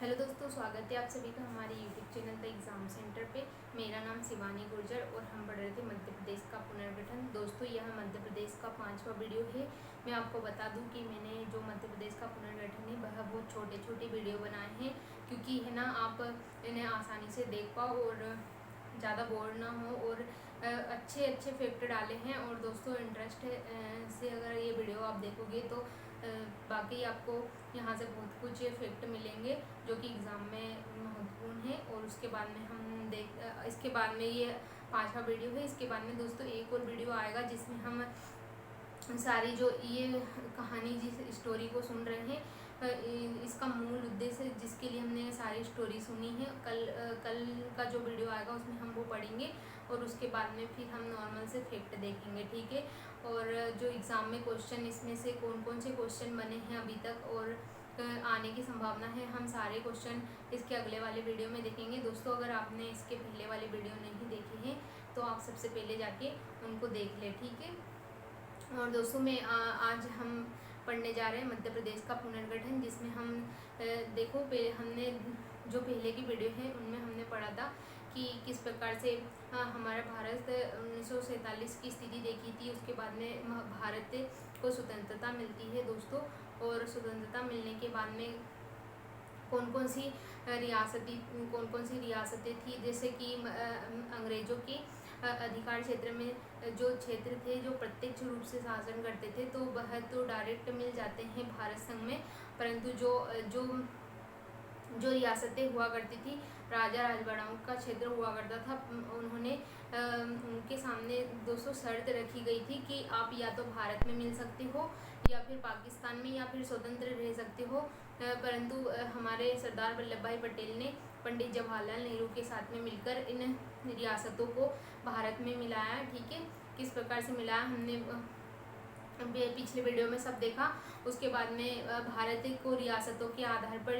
Hello दोस्तों, स्वागत है आप सभी का हमारे YouTube channel the exam centre पे। मेरा नाम शिवानी गुर्जर और हम पढ़ रहे थे मध्य प्रदेश का पुनर्गठन। दोस्तों, यह मध्य प्रदेश का 5वां वीडियो है। मैं आपको बता दूं कि मैंने जो मध्य प्रदेश का पुनर्गठन है वह बहुत छोटे छोटे वीडियो बनाए हैं, क्योंकि है ना आप इन्हें आसानी से देख पाओ और ज़्यादा बोर ना हो, और अच्छे अच्छे फैक्ट डाले हैं। और दोस्तों, इंटरेस्ट से अगर ये वीडियो आप देखोगे तो बाकी आपको यहाँ से बहुत कुछ फैक्ट मिलेंगे जो कि एग्ज़ाम में महत्वपूर्ण है। और उसके बाद में हम इसके बाद में ये 5वां वीडियो है। इसके बाद में दोस्तों एक और वीडियो आएगा जिसमें हम सारी जो ये कहानी जिस स्टोरी को सुन रहे हैं, इसका मूल उद्देश्य जिसके लिए हमने सारी स्टोरी सुनी है, कल का जो वीडियो आएगा उसमें हम वो पढ़ेंगे। और उसके बाद में फिर हम नॉर्मल से फैक्ट देखेंगे, ठीक है। और जो एग्ज़ाम में क्वेश्चन, इसमें से कौन कौन से क्वेश्चन बने हैं अभी तक और आने की संभावना है, हम सारे क्वेश्चन इसके अगले वाले वीडियो में देखेंगे। दोस्तों, अगर आपने इसके पहले वाले वीडियो नहीं देखे हैं तो आप सबसे पहले जाके उनको देख लें, ठीक है। और दोस्तों, मैं आज हम पढ़ने जा रहे हैं मध्य प्रदेश का पुनर्गठन, जिसमें हम देखो हमने जो पहले की वीडियो है उनमें हमने पढ़ा था कि किस प्रकार से हमारा भारत 1947 की स्थिति देखी थी। उसके बाद में भारत को स्वतंत्रता मिलती है दोस्तों, और स्वतंत्रता मिलने के बाद में कौन कौन सी रियासतें थी, जैसे कि अंग्रेज़ों की अधिकार क्षेत्र में जो क्षेत्र थे जो प्रत्यक्ष रूप से शासन करते थे, तो वह तो डायरेक्ट मिल जाते हैं भारत संघ में। परंतु जो जो जो रियासतें हुआ करती थी, राजा राजवाड़ाओं का क्षेत्र हुआ करता था, उन्होंने उनके सामने दोस्तों शर्त रखी गई थी कि आप या तो भारत में मिल सकते हो, या फिर पाकिस्तान में, या फिर स्वतंत्र रह सकते हो। परंतु हमारे सरदार वल्लभ भाई पटेल ने पंडित जवाहरलाल नेहरू के साथ में मिलकर इन रियासतों को भारत में मिलाया, ठीक है। किस प्रकार से मिलाया हमने पिछले वीडियो में सब देखा। उसके बाद में भारत को रियासतों के आधार पर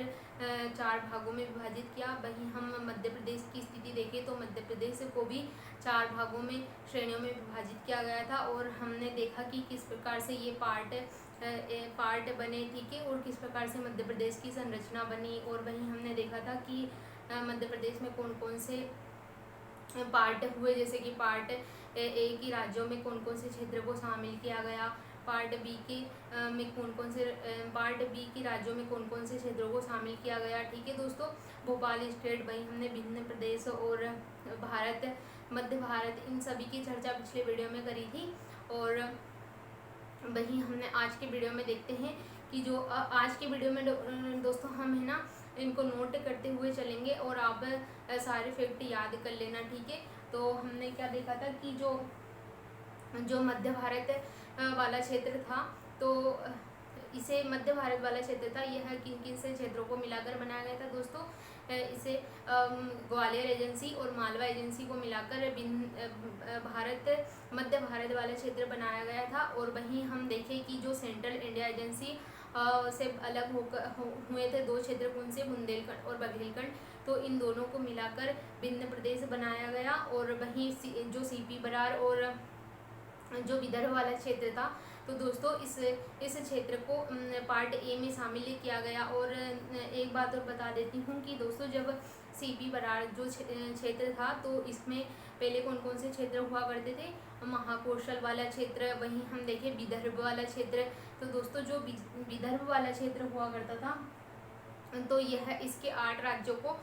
4 भागों में विभाजित किया। वहीं हम मध्य प्रदेश की स्थिति देखें तो मध्य प्रदेश को भी 4 भागों में, श्रेणियों में विभाजित किया गया था। और हमने देखा कि किस प्रकार से ये पार्ट बने, ठीक है, और किस प्रकार से मध्य प्रदेश की संरचना बनी। और वहीं हमने देखा था कि मध्य प्रदेश में कौन कौन से पार्ट हुए, जैसे कि पार्ट ए की राज्यों में कौन कौन से क्षेत्र को शामिल किया गया, पार्ट बी के में पार्ट बी की राज्यों में कौन कौन से क्षेत्रों को शामिल किया गया, ठीक है दोस्तों। भोपाल स्टेट, वहीं हमने भिन्न प्रदेश और भारत, मध्य भारत, इन सभी की चर्चा पिछले वीडियो में करी थी। और वहीं हमने आज के वीडियो में देखते हैं कि जो आज के वीडियो में दोस्तों हम है ना इनको नोट करते हुए चलेंगे, और आप सारे फैक्ट याद कर लेना, ठीक है। तो हमने क्या देखा था कि जो मध्य भारत वाला क्षेत्र था, तो इसे मध्य भारत वाला क्षेत्र था, यह किन किन से क्षेत्रों को मिलाकर बनाया गया था दोस्तों। इसे ग्वालियर एजेंसी और मालवा एजेंसी को मिलाकर मध्य भारत वाला क्षेत्र बनाया गया था। और वहीं हम देखें कि जो सेंट्रल इंडिया एजेंसी से अलग हुए थे 2 क्षेत्र, कौन से, बुंदेलखंड और बघेलखंड, तो इन दोनों को मिलाकर भिन्न प्रदेश बनाया गया। और वहीं जो सीपी बरार और जो विदर्भ वाला क्षेत्र था, तो दोस्तों इस क्षेत्र को पार्ट ए में शामिल किया गया। और एक बात और बता देती हूँ कि दोस्तों, जब सीपी बरार जो क्षेत्र था, तो इसमें पहले कौन कौन से क्षेत्र हुआ करते थे, महाकौशल वाला क्षेत्र, वहीं हम देखें विदर्भ वाला क्षेत्र। तो दोस्तों, जो विदर्भ वाला क्षेत्र हुआ करता था, तो यह इसके 8 राज्यों को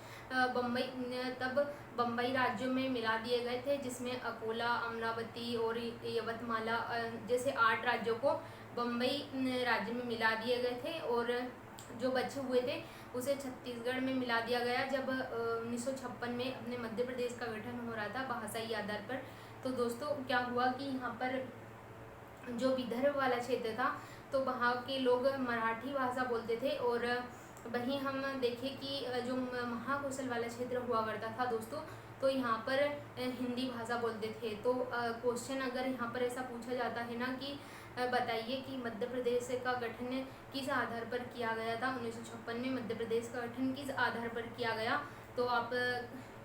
बम्बई राज्यों में मिला दिए गए थे, जिसमें अकोला, अमरावती और यवतमाला जैसे 8 राज्यों को बम्बई राज्य में मिला दिए गए थे। और जो बचे हुए थे उसे छत्तीसगढ़ में मिला दिया गया, जब 1956 में अपने मध्य प्रदेश का गठन हो रहा था भाषाई आधार पर। तो दोस्तों, क्या हुआ कि यहाँ पर जो विदर्भ वाला क्षेत्र था, तो वहाँ के लोग मराठी भाषा बोलते थे। और वहीं हम देखें कि जो महाकौशल वाला क्षेत्र हुआ करता था दोस्तों, तो यहाँ पर हिंदी भाषा बोलते थे। तो क्वेश्चन अगर यहाँ पर ऐसा पूछा जाता है ना कि बताइए कि मध्य प्रदेश का गठन किस आधार पर किया गया था, 1956 में मध्य प्रदेश का गठन किस आधार पर किया गया, तो आप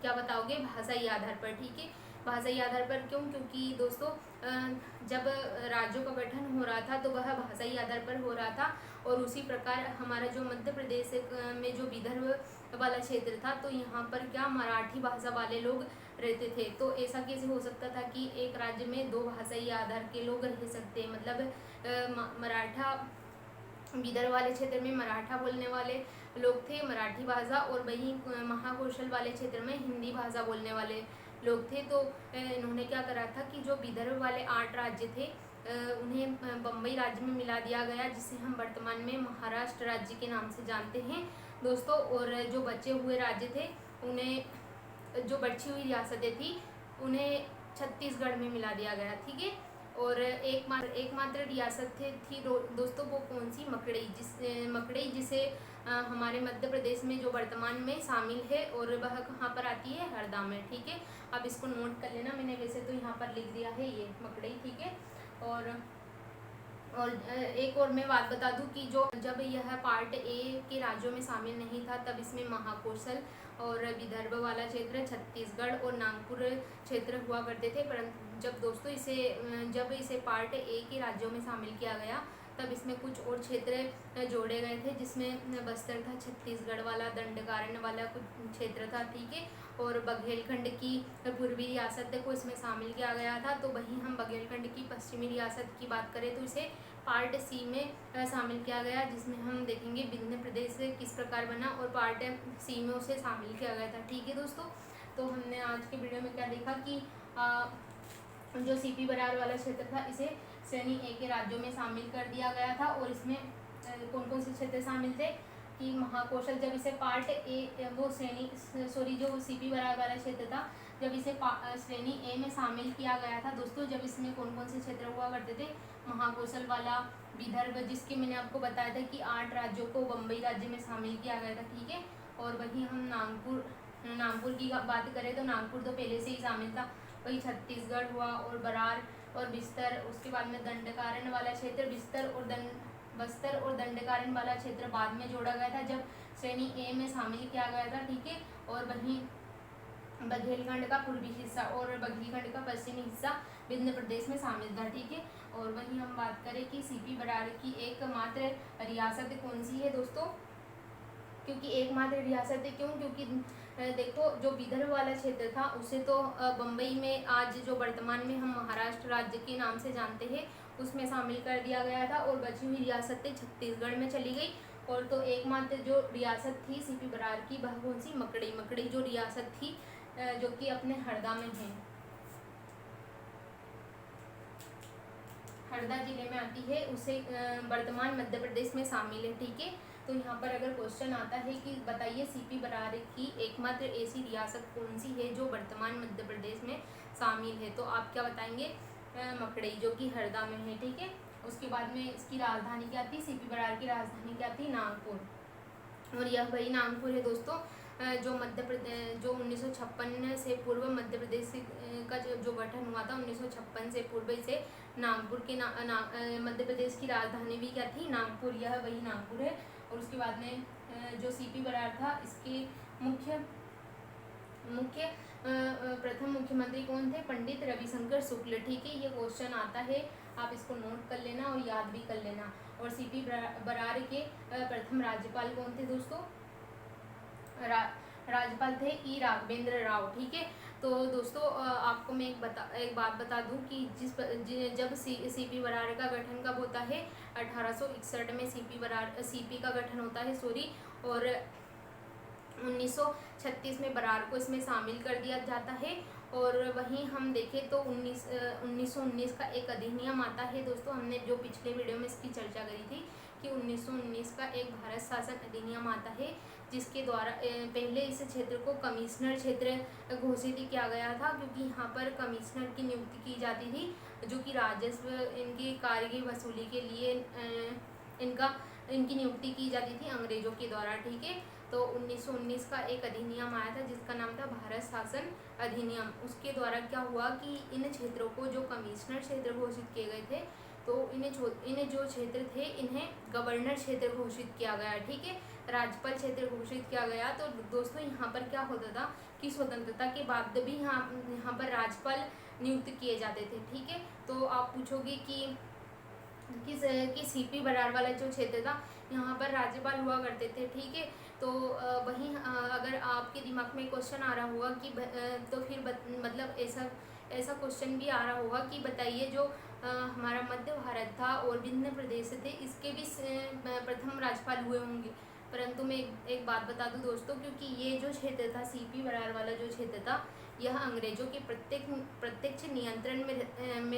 क्या बताओगे, भाषाई आधार पर, ठीक है। भाषाई आधार पर क्यों, क्योंकि दोस्तों जब राज्यों का गठन हो रहा था तो वह भाषाई आधार पर हो रहा था, और उसी प्रकार हमारा जो मध्य प्रदेश में जो विदर्भ वाला क्षेत्र था तो यहाँ पर क्या मराठी भाषा वाले लोग रहते थे। तो ऐसा कैसे हो सकता था कि एक राज्य में दो भाषाई आधार के लोग रह सकते हैं, मतलब मराठा विदर्भ वाले क्षेत्र में मराठा बोलने वाले लोग थे मराठी भाषा, और वहीं महाकौशल वाले क्षेत्र में हिंदी भाषा बोलने वाले लोग थे। तो इन्होंने क्या करा था कि जो विदर्भ वाले 8 राज्य थे उन्हें बम्बई राज्य में मिला दिया गया, जिसे हम वर्तमान में महाराष्ट्र राज्य के नाम से जानते हैं दोस्तों। और जो बचे हुए राज्य थे उन्हें, जो बची हुई रियासतें थी उन्हें छत्तीसगढ़ में मिला दिया गया, ठीक है। और एकमात्र रियासत थी दोस्तों वो कौन सी, मकड़ई, जिसे हमारे मध्य प्रदेश में जो वर्तमान में शामिल है, और वह कहाँ पर आती है, हरदा में, ठीक है। अब इसको नोट कर लेना, मैंने वैसे तो यहाँ पर लिख दिया है ये मकड़ई, ठीक है। और एक और मैं बात बता दूं कि जो जब यह पार्ट ए के राज्यों में शामिल नहीं था तब इसमें महाकौशल और विदर्भ वाला क्षेत्र, छत्तीसगढ़ और नागपुर क्षेत्र हुआ करते थे। परंतु जब इसे पार्ट ए के राज्यों में शामिल किया गया तब इसमें कुछ और क्षेत्र जोड़े गए थे, जिसमें बस्तर था, छत्तीसगढ़ वाला, दंडकारण्य वाला कुछ क्षेत्र था, ठीक है। और बघेलखंड की पूर्वी रियासत को इसमें शामिल किया गया था। तो वहीं हम बघेलखंड की पश्चिमी रियासत की बात करें तो इसे पार्ट सी में शामिल किया गया, जिसमें हम देखेंगे विंध्य प्रदेश किस प्रकार बना, और पार्ट सी में उसे शामिल किया गया था, ठीक है दोस्तों। तो हमने आज के वीडियो में क्या देखा कि जो सीपी बरार वाला क्षेत्र था इसे श्रेणी ए के राज्यों में शामिल कर दिया गया था, और इसमें कौन कौन से क्षेत्र शामिल थे कि महाकौशल, जब इसे पार्ट ए वो श्रेणी जो सीपी बरार वाला क्षेत्र था जब इसे श्रेणी ए में शामिल किया गया था दोस्तों, जब इसमें कौन कौन से क्षेत्र हुआ करते थे, महाकौशल वाला, विदर्भ, जिसके मैंने आपको बताया था कि 8 राज्यों को बम्बई राज्य में शामिल किया गया था, ठीक है। और वहीं हम नागपुर की बात करें तो नागपुर तो पहले से ही शामिल था। वही छत्तीसगढ़ हुआ, और बरार और बिस्तर, उसके बाद में दंडकारण्य वाला क्षेत्र, बस्तर और दंडकारण्य वाला क्षेत्र बाद में जोड़ा गया था जब श्रेणी ए में शामिल किया गया था, ठीक है। और वहीं बघेलखंड का पूर्वी हिस्सा और बघेलखंड का पश्चिमी हिस्सा विंध्य प्रदेश में शामिल था, ठीक है। और वहीं हम बात करें कि सीपी बरार की एकमात्र रियासत कौन सी है दोस्तों, क्योंकि एकमात्र रियासत है क्यों, क्योंकि देखो जो विदर्भ वाला क्षेत्र था उसे तो बम्बई में आज जो वर्तमान में हम महाराष्ट्र राज्य के नाम से जानते हैं उसमें शामिल कर दिया गया था, और बची हुई रियासतें छत्तीसगढ़ में चली गई। और तो एकमात्र जो रियासत थी सीपी बरार की वह कौन सी, मकड़ी जो रियासत थी जो कि अपने हरदा में है, हरदा जिले में आती है, उसे वर्तमान मध्य प्रदेश में शामिल है, ठीक है। तो यहाँ पर अगर क्वेश्चन आता है कि बताइए सीपी बरार की एकमात्र ऐसी रियासत कौन सी है जो वर्तमान मध्य प्रदेश में शामिल है, तो आप क्या बताएंगे, मकड़ई, जो कि हरदा में है, ठीक है। उसके बाद में इसकी राजधानी क्या थी, सीपी बरार की राजधानी क्या थी, नागपुर, और यह वही नागपुर है दोस्तों जो 1956 से पूर्व मध्य प्रदेश का जो गठन हुआ था 1956 से पूर्व, इसे नागपुर के मध्य प्रदेश की राजधानी भी क्या थी, नागपुर, यह वही नागपुर है। और उसके बाद में जो सीपी बरार था इसके प्रथम मुख्यमंत्री कौन थे, पंडित रविशंकर शुक्ल, ठीक है। ये क्वेश्चन आता है, आप इसको नोट कर लेना और याद भी कर लेना। और सीपी बरार के प्रथम राज्यपाल कौन थे दोस्तों, राज्यपाल थे ई राघवेंद्र राव, ठीक है। तो दोस्तों आपको मैं एक बात बता दूं कि जब सीपी बरार का गठन कब होता है, 1861 में सीपी का गठन होता है, और 1936 में बरार को इसमें शामिल कर दिया जाता है। और वहीं हम देखें तो 1919 का एक अधिनियम आता है दोस्तों, हमने जो पिछले वीडियो में इसकी चर्चा करी थी कि 1919 का एक भारत शासन अधिनियम आता है, जिसके द्वारा पहले इस क्षेत्र को कमिश्नर क्षेत्र घोषित किया गया था, क्योंकि यहाँ पर कमिश्नर की नियुक्ति की जाती थी, जो कि राजस्व इनकी कार्य की वसूली के लिए इनकी नियुक्ति की जाती थी अंग्रेजों के द्वारा, ठीक है। तो 1919 का एक अधिनियम आया था जिसका नाम था भारत शासन अधिनियम। उसके द्वारा क्या हुआ कि इन क्षेत्रों को जो कमिश्नर क्षेत्र घोषित किए गए थे, तो इन्हें जो क्षेत्र थे इन्हें गवर्नर क्षेत्र घोषित किया गया, ठीक है, राज्यपाल क्षेत्र घोषित किया गया। तो दोस्तों यहाँ पर क्या होता था कि स्वतंत्रता के बाद भी यहाँ पर राज्यपाल नियुक्त किए जाते थे। ठीक है, तो आप पूछोगे कि सीपी बरारवाला जो क्षेत्र था यहाँ पर राज्यपाल हुआ करते थे। ठीक है, तो वहीं अगर आपके दिमाग में क्वेश्चन आ रहा होगा कि तो फिर मतलब ऐसा क्वेश्चन भी आ रहा होगा कि बताइए जो हमारा मध्य भारत था और विभिन्न प्रदेश थे इसके भी प्रथम राज्यपाल हुए होंगे। परंतु मैं एक बात बता दूं दोस्तों, क्योंकि ये जो क्षेत्र था सीपी बरार वाला जो क्षेत्र था यह अंग्रेजों के प्रत्यक्ष नियंत्रण में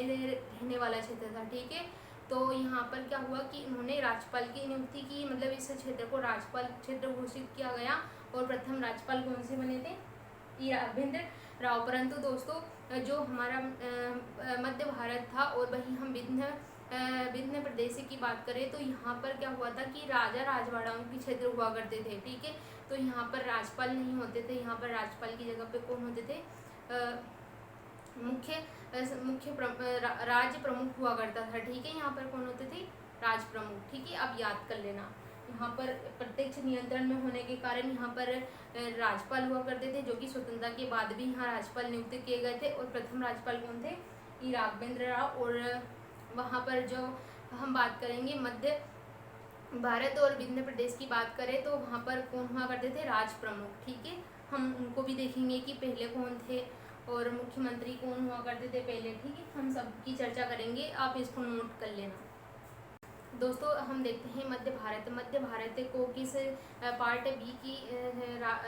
रहने वाला क्षेत्र था। ठीक है, तो यहाँ पर क्या हुआ कि इन्होंने राज्यपाल की नियुक्ति की, मतलब इस क्षेत्र को राज्यपाल क्षेत्र घोषित किया गया और प्रथम राज्यपाल कौन से बने थे? ई राघवेंद्र राव। परंतु दोस्तों जो हमारा मध्य भारत था और वहीं हम विभिन्न प्रदेश की बात करें तो यहाँ पर क्या हुआ था कि राजा राजवाड़ाओं के क्षेत्र हुआ करते थे। ठीक है, तो यहाँ पर राज्यपाल नहीं होते थे, यहाँ पर राज्यपाल की जगह पे कौन होते थे? मुख्य राज्य प्रमुख हुआ करता था। ठीक है, यहाँ पर कौन होते थे? राज प्रमुख। ठीक है, अब याद कर लेना, यहाँ पर प्रत्यक्ष नियंत्रण में होने के कारण यहाँ पर राज्यपाल हुआ करते थे, जो कि स्वतंत्रता के बाद भी यहाँ राज्यपाल नियुक्त किए गए थे। और प्रथम राज्यपाल कौन थे? ई राघवेंद्र राव। और वहाँ पर जो हम बात करेंगे मध्य भारत और विभिन्न प्रदेश की बात करें तो वहाँ पर कौन हुआ करते थे? राज प्रमुख। ठीक है, हम उनको भी देखेंगे कि पहले कौन थे और मुख्यमंत्री कौन हुआ करते थे पहले। ठीक है, हम सब की चर्चा करेंगे, आप इसको नोट कर लेना। दोस्तों हम देखते हैं मध्य भारत को किस पार्ट बी की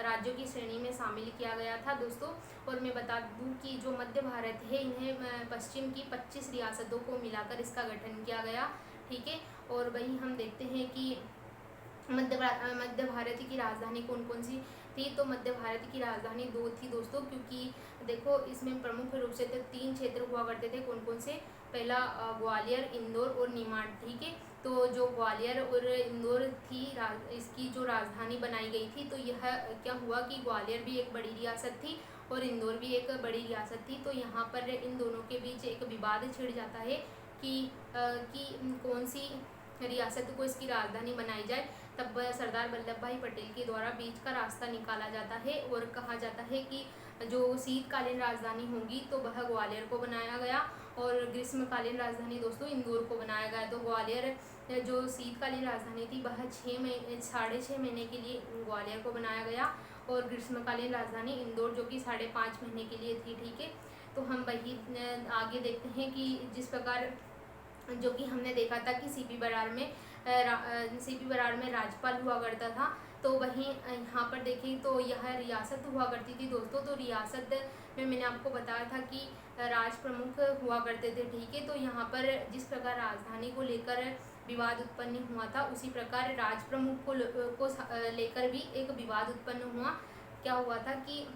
राज्यों की श्रेणी में शामिल किया गया था दोस्तों। और मैं बता दूं कि जो मध्य भारत है इन्हें पश्चिम की 25 रियासतों को मिलाकर इसका गठन किया गया। ठीक है, और वहीं हम देखते हैं कि मध्य भारत की राजधानी कौन कौन सी थी? तो मध्य भारत की राजधानी 2 थी दोस्तों, क्योंकि देखो इसमें प्रमुख रूप से तो 3 क्षेत्र हुआ करते थे। कौन कौन से? पहला ग्वालियर, इंदौर और निमाड़। ठीक है, तो जो ग्वालियर और इंदौर थी इसकी जो राजधानी बनाई गई थी, तो यह क्या हुआ कि ग्वालियर भी एक बड़ी रियासत थी और इंदौर भी एक बड़ी रियासत थी। तो यहाँ पर इन दोनों के बीच एक विवाद छिड़ जाता है कि कौन सी रियासत को इसकी राजधानी बनाई जाए। तब सरदार वल्लभ भाई पटेल के द्वारा बीच का रास्ता निकाला जाता है और कहा जाता है कि जो शीतकालीन राजधानी होगी तो वह ग्वालियर को बनाया गया और ग्रीष्मकालीन राजधानी दोस्तों इंदौर को बनाया गया। तो ग्वालियर जो शीतकालीन राजधानी थी वह 6.5 महीने के लिए ग्वालियर को बनाया गया और ग्रीष्मकालीन राजधानी इंदौर जो कि 5.5 महीने के लिए थी। ठीक है, तो हम वही आगे देखते हैं कि जिस प्रकार जो कि हमने देखा था कि सीपी बरार में राज्यपाल हुआ करता था, तो वहीं यहाँ पर देखें तो यह रियासत हुआ करती थी दोस्तों। तो रियासत में मैंने आपको बताया था कि राज प्रमुख हुआ करते थे। ठीक है, तो यहाँ पर जिस प्रकार राजधानी को लेकर विवाद उत्पन्न हुआ था उसी प्रकार राज प्रमुख को लेकर भी एक विवाद उत्पन्न हुआ। क्या हुआ था कि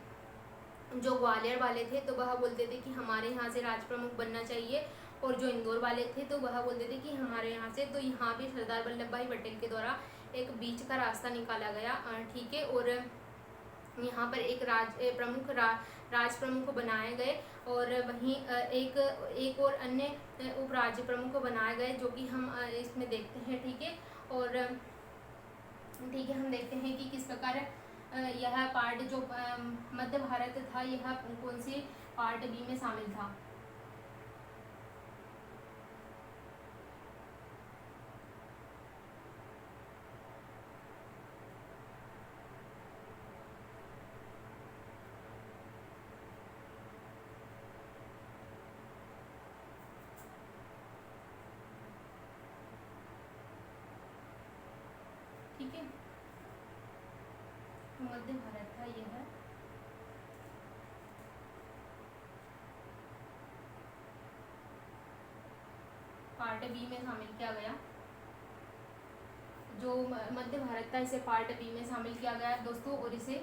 जो ग्वालियर वाले थे तो वह बोलते थे कि हमारे यहाँ से राज प्रमुख बनना चाहिए और जो इंदौर वाले थे तो वह बोलते थे कि हमारे यहाँ से। तो यहाँ भी सरदार वल्लभ भाई पटेल के द्वारा एक बीच का रास्ता निकाला गया। ठीक है, और यहाँ पर एक राज प्रमुख बनाए गए और वहीं एक और अन्य उप राज्य प्रमुख बनाए गए जो कि हम इसमें देखते हैं। ठीक है, और हम देखते हैं कि किस प्रकार यह पार्ट जो मध्य भारत था यह कौन से पार्ट बी में शामिल था। ठीक है, मध्य भारत था यह पार्ट बी में शामिल किया गया। जो मध्य भारत था इसे पार्ट बी में शामिल किया गया दोस्तों और इसे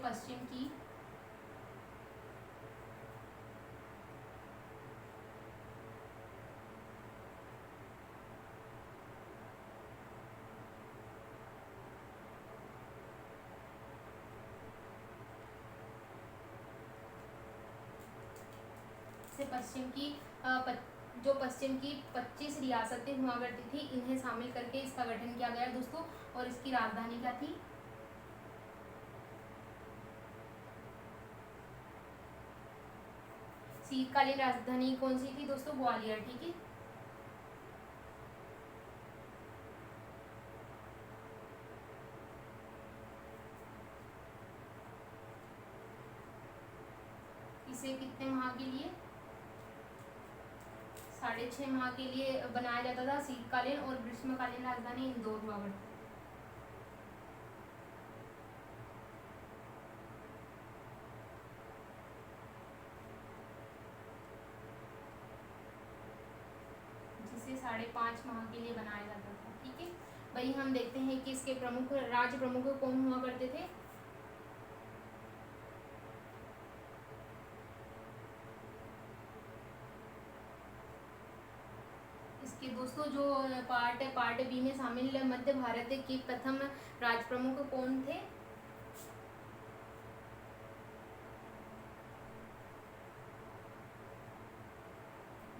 पश्चिम की जो पश्चिम की 25 रियासतें हुआ करती थी इन्हें शामिल करके इसका गठन किया गया दोस्तों। और इसकी राजधानी क्या थी? शीतकालीन राजधानी कौन सी थी दोस्तों? ग्वालियर। ठीक है, इसे कितने माह के लिए? 6.5 माह के लिए बनाया जाता था शीतकालीन, और ग्रीष्मकालीन राजधानी इंदौर हुआ करती। जिसे 5.5 माह के लिए बनाया जाता था। ठीक है, वही हम देखते हैं कि इसके प्रमुख राज्य प्रमुख कौन हुआ करते थे। इसके दोस्तों जो पार्ट बी में शामिल मध्य भारत के प्रथम राज्य प्रमुख कौन थे?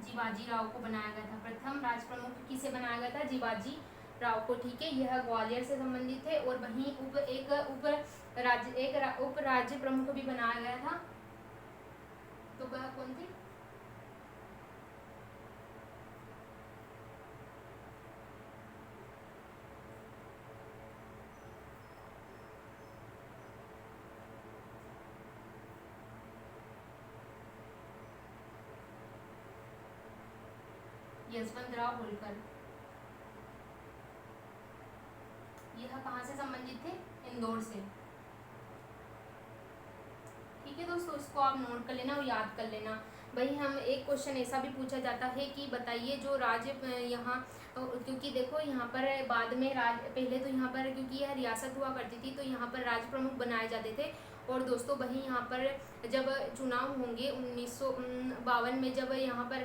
जीवाजी राव को बनाया गया था। प्रथम राज्य प्रमुख किसे बनाया गया था? जीवाजी राव को। ठीक है, यह ग्वालियर से संबंधित है। और वहीं उप राज्य प्रमुख भी बनाया गया था, तो वह कौन थे? यशवंतराव होलकर। यह कहाँ से संबंधित थे? इंदौर से। ठीक है दोस्तों, इसको आप नोट कर लेना और याद कर लेना। वही हम एक क्वेश्चन ऐसा भी पूछा जाता है कि बताइए जो राज्य यहाँ, क्योंकि देखो यहाँ पर बाद में पहले तो यहाँ पर क्योंकि यह रियासत हुआ करती थी तो यहाँ पर राज्य प्रमुख बनाए जाते थे। और दोस्तों वहीं यहाँ पर जब चुनाव होंगे 1952 में, जब यहाँ पर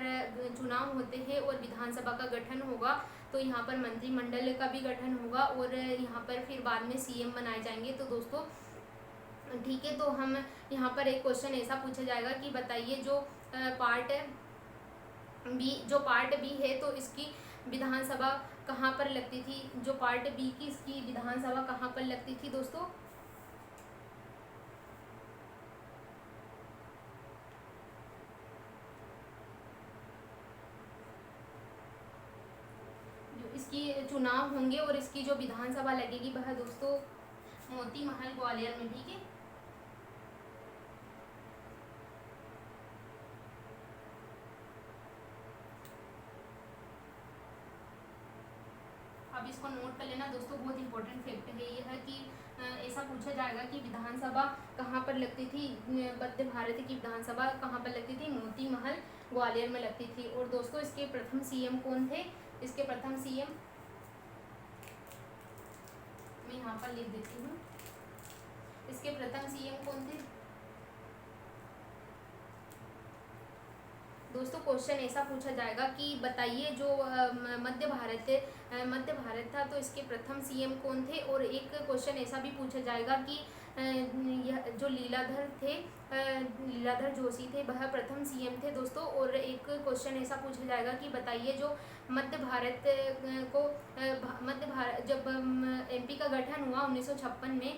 चुनाव होते हैं और विधानसभा का गठन होगा, तो यहाँ पर मंत्रिमंडल का भी गठन होगा और यहाँ पर फिर बाद में सीएम बनाए जाएंगे। तो दोस्तों ठीक है, तो हम यहाँ पर एक क्वेश्चन ऐसा पूछा जाएगा कि बताइए जो पार्ट बी है, तो इसकी विधानसभा कहाँ पर लगती थी? जो पार्ट बी की इसकी विधानसभा कहाँ पर लगती थी दोस्तों? जो इसकी चुनाव होंगे और इसकी जो विधानसभा लगेगी वह दोस्तों मोती महल ग्वालियर में। ठीक है, अब इसको नोट कर लेना दोस्तों, बहुत इंपॉर्टेंट फैक्ट है यह कि ऐसा पूछा जाएगा कि विधानसभा कहाँ पर लगती थी? मध्य भारत की विधानसभा कहाँ पर लगती थी? मोती महल ग्वालियर में लगती थी। और दोस्तों इसके प्रथम सीएम कौन थे? इसके प्रथम सीएम मैं यहाँ पर लिख देती हूँ। इसके प्रथम सीएम कौन थे दोस्तों? क्वेश्चन ऐसा पूछा जाएगा कि बताइए जो मध्य भारत था, तो इसके प्रथम सीएम कौन थे? और एक क्वेश्चन ऐसा भी पूछा जाएगा कि यह जो लीलाधर जोशी थे वह प्रथम सीएम थे दोस्तों। और एक क्वेश्चन ऐसा पूछा जाएगा कि बताइए जो मध्य भारत जब एमपी का गठन हुआ 1956 में,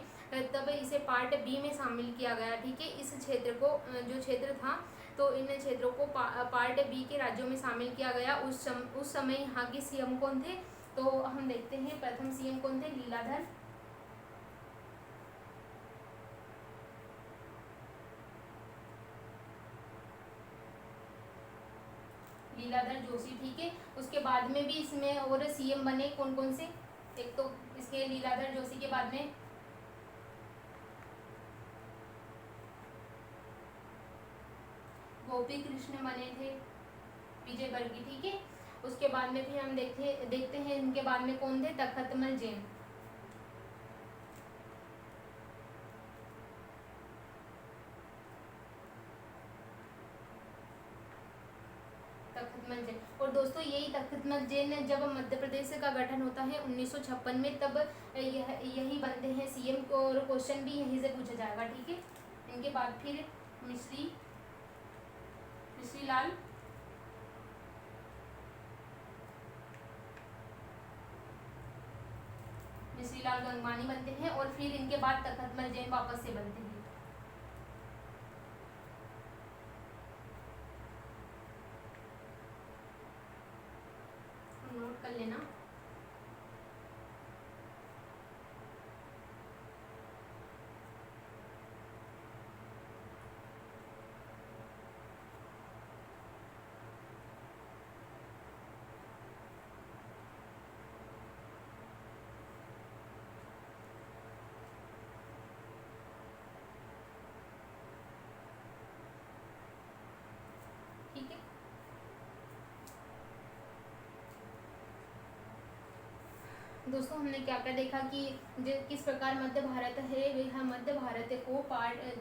तब इसे पार्ट बी में शामिल किया गया। ठीक है, इस क्षेत्र को जो क्षेत्र था, तो इन क्षेत्रों को पार्ट बी के राज्यों में शामिल किया गया। उस समय यहाँ के सीएम कौन थे? तो हम देखते हैं प्रथम सीएम कौन थे? लीलाधर जोशी। ठीक है, उसके बाद में भी इसमें और सीएम बने कौन कौन से? एक तो इसके लीलाधर जोशी के बाद में गोपी कृष्ण बने थे विजयवर्गीय। ठीक है, उसके बाद में भी हम देखते हैं इनके बाद में कौन थे? तखतमल जैन। तखतमल जैन। और दोस्तों यही तखतमल जैन जब मध्य प्रदेश का गठन होता है 1956 में, तब यही बनते हैं सीएम को, और क्वेश्चन भी यहीं से पूछा जाएगा। ठीक है, इनके बाद फिर मिश्री लाल गंगवानी बनते हैं, और फिर इनके बाद तखतमल जैन वापस से बनते हैं। दोस्तों हमने क्या क्या देखा कि किस प्रकार मध्य भारत है, वह मध्य भारत को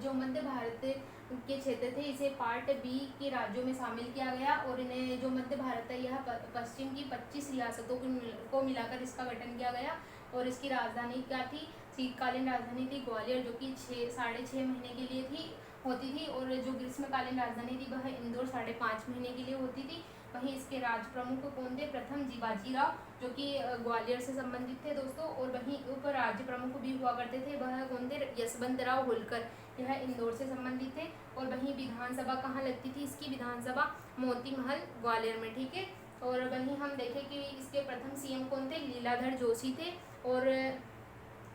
जो मध्य भारत के क्षेत्र थे इसे पार्ट बी के राज्यों में शामिल किया गया, और इन्हें जो मध्य भारत है यह पश्चिम की 25 रियासतों को मिलाकर इसका गठन किया गया। और इसकी राजधानी क्या थी? शीतकालीन राजधानी थी ग्वालियर, जो कि 6.5 महीने के लिए होती थी, और जो ग्रीष्मकालीन राजधानी थी वह इंदौर 5.5 महीने के लिए होती थी। वहीं इसके राज प्रमुख कौन थे? प्रथम बाजीराव, जो कि ग्वालियर से संबंधित थे दोस्तों। और वहीं उप राज्य प्रमुख भी हुआ करते थे, वह कौन थे? यशवंतराव होलकर, यह इंदौर से संबंधित थे। और वहीं विधानसभा कहाँ लगती थी? इसकी विधानसभा मोती महल ग्वालियर में, ठीक है। और वहीं हम देखें कि इसके प्रथम सीएम कौन थे? लीलाधर जोशी थे, और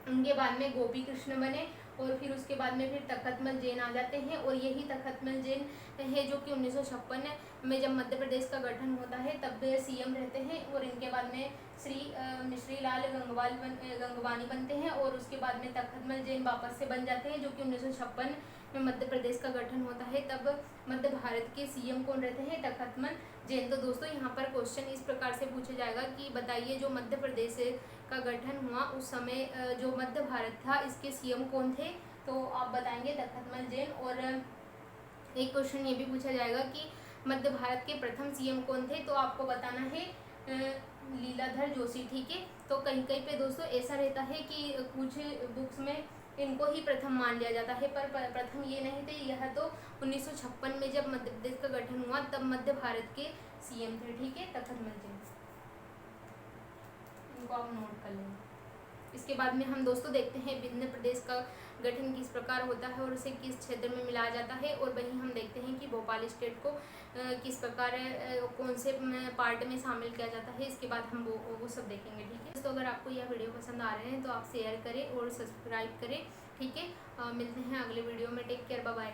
उनके बाद में गोपी कृष्ण बने, और फिर उसके बाद में फिर तखतमल जैन आ जाते हैं। और यही तखतमल जैन है जो कि 1956 में जब मध्य प्रदेश का गठन होता है तब सीएम रहते हैं। और इनके बाद में मिश्री लाल गंगवानी बनते हैं, और उसके बाद में तखतमल जैन वापस से बन जाते हैं, जो कि 1956 में मध्य प्रदेश का गठन होता है तब मध्य भारत के सीएम कौन रहते हैं? तखतमल जैन। तो दोस्तों यहाँ पर क्वेश्चन इस प्रकार से पूछा जाएगा कि बताइए जो मध्य प्रदेश का गठन हुआ उस समय जो मध्य भारत था इसके सीएम कौन थे? तो आप बताएंगे तखतमल जैन। और एक क्वेश्चन ये भी पूछा जाएगा कि मध्य भारत के प्रथम सीएम कौन थे? तो आपको बताना है लीलाधर जोशी, ठीक है। तो कहीं कहीं पे दोस्तों ऐसा रहता है कि कुछ बुक्स में इनको ही प्रथम मान लिया जाता है, पर प्रथम ये नहीं थे। यह तो 1956 में जब मध्य प्रदेश का गठन हुआ तब मध्य भारत के सीएम थे, ठीक है, तखतमल जैन। इनको आप नोट कर लेंगे। इसके बाद में हम दोस्तों देखते हैं विभिन्न प्रदेश का गठन किस प्रकार होता है और उसे किस क्षेत्र में मिलाया जाता है। और वहीं हम देखते हैं कि भोपाल स्टेट को किस प्रकार कौन से पार्ट में शामिल किया जाता है। इसके बाद हम वो सब देखेंगे, ठीक है। दोस्तों अगर आपको यह वीडियो पसंद आ रहे हैं तो आप शेयर करें और सब्सक्राइब करें, ठीक है। मिलते हैं अगले वीडियो में। Take care, bye bye.